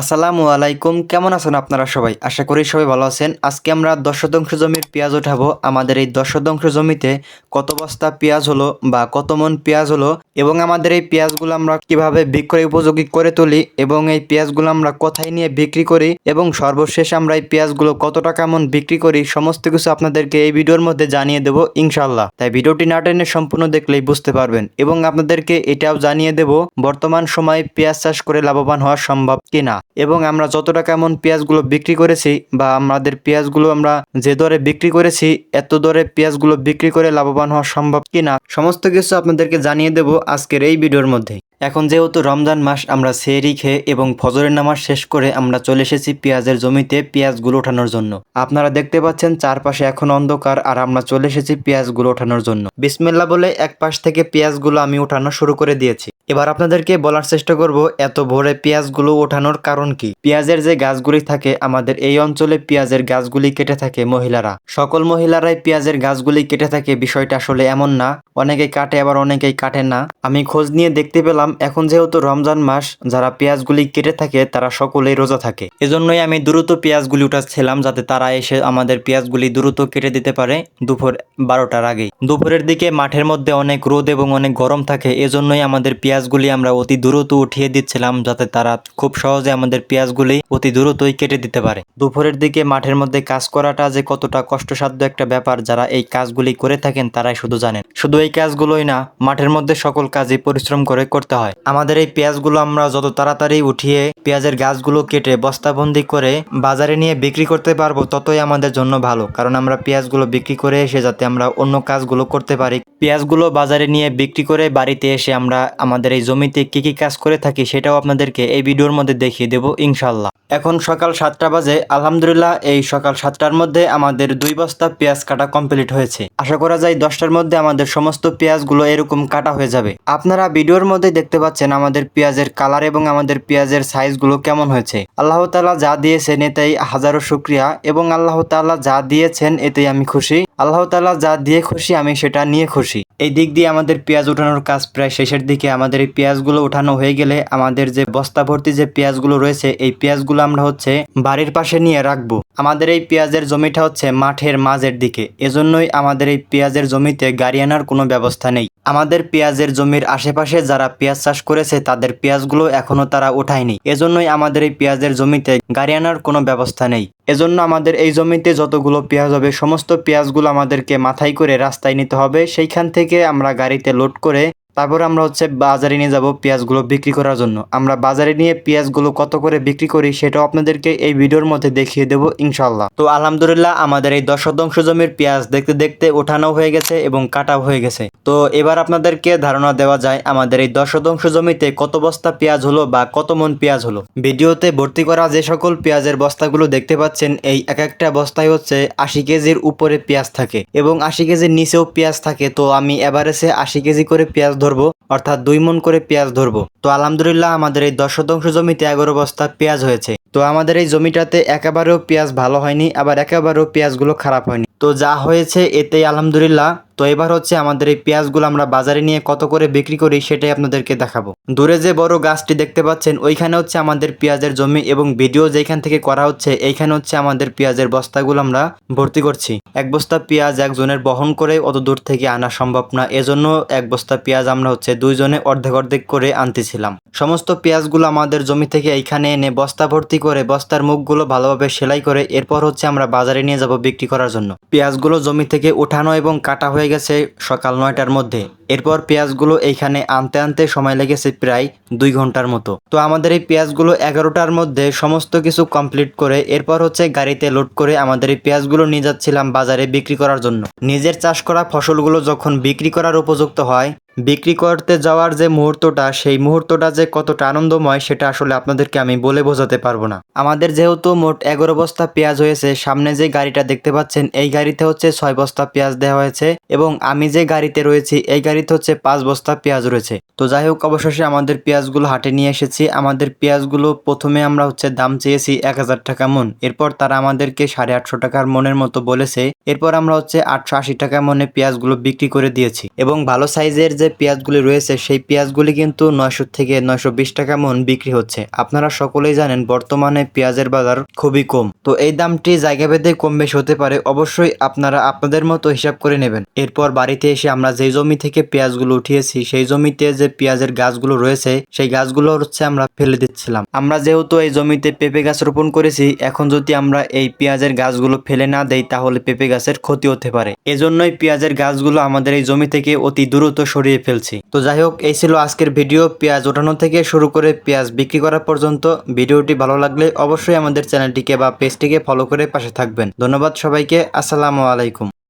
আসসালামু আলাইকুম, কেমন আছেন আপনারা সবাই? আশা করি সবাই ভালো আছেন। আজকে আমরা ১০ শতাংশ জমির পেঁয়াজ উঠাবো। আমাদের এই ১০ শতাংশ জমিতে কত বস্তা পেঁয়াজ হলো বা কত মন পেঁয়াজ হলো এবং আমাদের এই পেঁয়াজগুলো আমরা কিভাবে বিক্রয় উপযোগী করে তুলি এবং এই পেঁয়াজগুলো আমরা কোথায় নিয়ে বিক্রি করি এবং সর্বশেষ আমরা এই পেঁয়াজগুলো কত টাকা মন বিক্রি করি, সমস্ত কিছু আপনাদেরকে এই ভিডিওর মধ্যে জানিয়ে দেবো ইনশাল্লাহ। তাই ভিডিওটি না টেনে সম্পূর্ণ দেখলেই বুঝতে পারবেন এবং আপনাদেরকে এটাও জানিয়ে দেব বর্তমান সময়ে পেঁয়াজ চাষ করে লাভবান হওয়া সম্ভব কিনা এবং আমরা যত টাকা মন পেঁয়াজগুলো বিক্রি করেছি বা আমাদের পেঁয়াজগুলো আমরা যে দরে বিক্রি করেছি এত দরে পেঁয়াজগুলো বিক্রি করে লাভবান হওয়া সম্ভব কিনা সমস্ত কিছু আপনাদেরকে জানিয়ে দেব আজকের এই ভিডিওর মধ্যে। এখন যেহেতু রমজান মাস, আমরা সেহরি খেয়ে এবং ফজরের নামাজ শেষ করে আমরা চলে এসেছি পেঁয়াজের জমিতে পেঁয়াজগুলো ওঠানোর জন্য। আপনারা দেখতে পাচ্ছেন চারপাশে এখন অন্ধকার আর আমরা চলে এসেছি পেঁয়াজগুলো ওঠানোর জন্য। বিসমিল্লাহ বলে এক পাশ থেকে পেঁয়াজগুলো আমি ওঠানো শুরু করে দিয়েছি। এবার আপনাদেরকে বলার চেষ্টা করব এত ভোরে পেঁয়াজগুলো ওঠানোর কারণ কি। পেঁয়াজের যে গাছগুলি থাকে আমাদের এই অঞ্চলে পেঁয়াজের গাছগুলি কেটে থাকে মহিলারা। সকল মহিলারাই পেঁয়াজের গাছগুলি কেটে থাকে, বিষয়টা আসলে এমন না। অনেকেই কাটে আবার অনেকেই কাটে না। আমি খোঁজ নিয়ে দেখতে পেলাম এখন যেহেতু রমজান মাস, যারা পেঁয়াজগুলি কেটে থাকে তারা সকলেই রোজা থাকে। এজন্যই আমি দ্রুত পেঁয়াজগুলি উঠাচ্ছিলাম যাতে তারা এসে আমাদের পেঁয়াজগুলি দ্রুত কেটে দিতে পারে দুপুর 12টার আগেই। দুপুরের দিকে মাঠের মধ্যে অনেক রোদ এবং অনেক গরম থাকে, এজন্যই আমাদের পেঁয়াজগুলি আমরা অতি দ্রুত উঠিয়ে দিচ্ছিলাম যাতে তারা খুব সহজে আমাদের পেঁয়াজগুলি অতি দ্রুতই কেটে দিতে পারে। দুপুরের দিকে মাঠের মধ্যে কাজ করাটা যে কতটা কষ্টসাধ্য একটা ব্যাপার, যারা এই কাজগুলি করে থাকেন তারাই শুধু জানেন। শুধু এই কাজগুলোই না, মাঠের মধ্যে সকল কাজই পরিশ্রম করে করতে হয়। আমাদের এই পেঁয়াজগুলো আমরা যত তাড়াতাড়ি উঠিয়ে পেঁয়াজের গাছগুলো কেটে বস্তাবন্দি করে বাজারে নিয়ে বিক্রি করতে পারবো ততই আমাদের জন্য ভালো, কারণ আমরা পেঁয়াজগুলো বিক্রি করে এসে যাতে আমরা অন্য কাজগুলো করতে পারি। পেঁয়াজগুলো বাজারে নিয়ে বিক্রি করে বাড়িতে এসে আমরা আমাদের এই জমিতে কি কি কাজ করে থাকি সেটাও আপনাদেরকে এই ভিডিওর মধ্যে দেখিয়ে দেব ইনশাল্লাহ। এখন সকাল 7টা বাজে। আলহামদুলিল্লাহ এই সকাল 7টার মধ্যে আমাদের 2 বস্তা পেঁয়াজ কাটা কমপ্লিট হয়েছে। আশা করা যায় 10টার মধ্যে আমাদের সমস্ত পেঁয়াজগুলো এরকম কাটা হয়ে যাবে। আপনারা ভিডিওর মধ্যে দেখতে পাচ্ছেন আমাদের পেঁয়াজের কালার এবং আমাদের পেঁয়াজের সাইজগুলো কেমন হয়েছে। আল্লাহ তাআলা যা দিয়েছেন এতেই হাজারো শুকরিয়া এবং আল্লাহ তাআলা যা দিয়েছেন এতেই আমি খুশি। আল্লাহ তাআলা যা দিয়ে খুশি আমি সেটা নিয়ে খুশি। এই দিক দিয়ে আমাদের পেঁয়াজ ওঠানোর কাজ প্রায় শেষের দিকে। আমাদের এই পেঁয়াজগুলো ওঠানো হয়ে গেলে আমাদের যে বস্তা ভর্তি যে পেঁয়াজগুলো রয়েছে এই পেঁয়াজগুলো আমরা হচ্ছে বাড়ির পাশে নিয়ে রাখবো। আমাদের এই পেঁয়াজের জমিটা হচ্ছে মাঠের মাঝের দিকে, এজন্যই আমাদের এই পেঁয়াজের জমিতে গাড়ি আনার কোনো ব্যবস্থা নেই। আমাদের পেঁয়াজের জমির আশেপাশে যারা পেঁয়াজ চাষ করেছে তাদের পেঁয়াজগুলো এখনো তারা ওঠায়নি, এজন্যই আমাদের এই পেঁয়াজের জমিতে গাড়ি আনার কোনো ব্যবস্থা নেই। এজন্য আমাদের এই জমিতে যতগুলো পেঁয়াজ হবে সমস্ত পেঁয়াজগুলো আমাদেরকে মাথায় করে রাস্তায় নিতে হবে, সেইখান থেকে আমরা গাড়িতে লোড করে তারপর আমরা হচ্ছে বাজারে নিয়ে যাব পেঁয়াজগুলো বিক্রি করার জন্য। আমরা বাজারে নিয়ে পেঁয়াজগুলো কত করে বিক্রি করি সেটাও আপনাদেরকে এই ভিডিওর মধ্যে দেখিয়ে দেবো ইনশাল্লাহ। তো আলহামদুলিল্লাহ আমাদের এই 10 শতাংশ জমির পেঁয়াজ দেখতে দেখতে ওঠানো হয়ে গেছে এবং কাটাও হয়ে গেছে। তো এবার আপনাদেরকে ধারণা দেওয়া যায় আমাদের এই 10 শতাংশ জমিতে কত বস্তা পেঁয়াজ হলো বা কত মন পেঁয়াজ হলো। ভিডিওতে ভর্তি করা যে সকল পেঁয়াজের বস্তাগুলো দেখতে পাচ্ছেন এই এক একটা বস্তায় হচ্ছে 80 কেজির উপরে পেঁয়াজ থাকে এবং 80 কেজির নিচেও পেঁয়াজ থাকে। তো আমি এভারেজে 80 কেজি করে পেঁয়াজ ধরবো, অর্থাৎ 2 মন করে পেঁয়াজ ধরবো। তো আলহামদুলিল্লাহ আমাদের এই 10 শতাংশ জমিতে 11 বস্তা পেঁয়াজ হয়েছে। তো আমাদের এই জমিটাতে একেবারেও পেঁয়াজ ভালো হয়নি, আবার একেবারেও পেঁয়াজগুলো খারাপ হয়নি। তো যা হয়েছে এতেই আলহামদুলিল্লাহ। তো এবার হচ্ছে আমাদের এই পেঁয়াজগুলো আমরা বাজারে নিয়ে কত করে বিক্রি করি সেটাই আপনাদেরকে দেখাবো। দূরে যে বড় গাছটি দেখতে পাচ্ছেন ওইখানে হচ্ছে আমাদের পেঁয়াজের জমি এবং ভিডিও যেখান থেকে করা হচ্ছে এইখানে হচ্ছে আমাদের পেঁয়াজের বস্তাগুলো আমরা ভর্তি করছি। এক বস্তা পেঁয়াজ একজনের বহন করে অত দূর থেকে আনা সম্ভব না, এজন্য এক বস্তা পেঁয়াজ আমরা হচ্ছে 2 জনে অর্ধেক অর্ধেক করে আনতেছিলাম। সমস্ত পেঁয়াজগুলো আমাদের জমি থেকে এইখানে এনে বস্তা ভর্তি করে বস্তার মুখগুলো ভালোভাবে সেলাই করে এরপর হচ্ছে আমরা বাজারে নিয়ে যাব বিক্রি করার জন্য। পেঁয়াজগুলো জমি থেকে উঠানো এবং কাটা হয়ে গেছে সকাল 9টার মধ্যে। এরপর পেঁয়াজগুলো এইখানে আনতে আনতে সময় লেগেছে প্রায় 2 ঘন্টার মতো। তো আমাদের এই পেঁয়াজগুলো 11টার মধ্যে সমস্ত কিছু কমপ্লিট করে এরপর হচ্ছে গাড়িতে লোড করে আমাদের এই পেঁয়াজগুলো নিয়ে যাচ্ছিলাম বাজারে বিক্রি করার জন্য। নিজের চাষ করা ফসলগুলো যখন বিক্রি করার উপযুক্ত হয়, বিক্রি করতে যাওয়ার যে মুহূর্তটা সেই মুহূর্তটা যে কতটা আনন্দময় সেটা আসলে আপনাদেরকে আমি বলে বোঝাতে পারবো না। আমাদের যেহেতু মোট 11 বস্তা পেঁয়াজ হয়েছে, সামনে যে গাড়িটা দেখতে পাচ্ছেন এই গাড়িতে হচ্ছে 6 বস্তা পেঁয়াজ দেওয়া হয়েছে এবং আমি যে গাড়িতে রয়েছি এই গাড়িতে হচ্ছে 5 বস্তা পেঁয়াজ রয়েছে। তো যাই হোক অবশেষে আমাদের পেঁয়াজগুলো হাটে নিয়ে এসেছি। আমাদের পেঁয়াজগুলো প্রথমে আমরা হচ্ছে দাম চেয়েছি 1000 টাকা মন, এরপর তারা আমাদেরকে 850 টাকার মনের মতো বলেছে। এরপর আমরা হচ্ছে 880 টাকা মনে পেঁয়াজগুলো বিক্রি করে দিয়েছি এবং ভালো সাইজের যে যে পেঁয়াজগুলি রয়েছে সেই পেঁয়াজগুলি কিন্তু 900 থেকে 920 টাকা মন বিক্রি হচ্ছে। আপনারা সকলেই জানেন বর্তমানে পেঁয়াজের বাজার খুবই কম, তো এই দামটি জায়গা ভেদে কম বেশি হতে পারে। অবশ্যই আপনারা আপনাদের মতো হিসাব করে নেবেন। এরপর বাড়িতে এসে আমরা যে জমি থেকে পেঁয়াজগুলো উঠিয়েছি সেই জমিতে যে পেঁয়াজের গাছগুলো রয়েছে সেই গাছগুলো হচ্ছে আমরা ফেলে দিচ্ছিলাম। আমরা যেহেতু এই জমিতে পেঁপে গাছ রোপণ করেছি, এখন যদি আমরা এই পেঁয়াজের গাছগুলো ফেলে না দেই তাহলে পেঁপে গাছের ক্ষতি হতে পারে। এজন্যই পেঁয়াজের গাছগুলো আমাদের এই জমি থেকে অতি দ্রুত সরিয়ে ফেলছি। তো যাই হোক, এই ছিল আজকের ভিডিও। পেঁয়াজ ওঠানো থেকে শুরু করে পেঁয়াজ বিক্রি করা পর্যন্ত। ভিডিওটি ভালো লাগলে অবশ্যই আমাদের চ্যানেলটিকে বা পেজটিকে ফলো করে পাশে থাকবেন। ধন্যবাদ সবাইকে। আসসালামু আলাইকুম।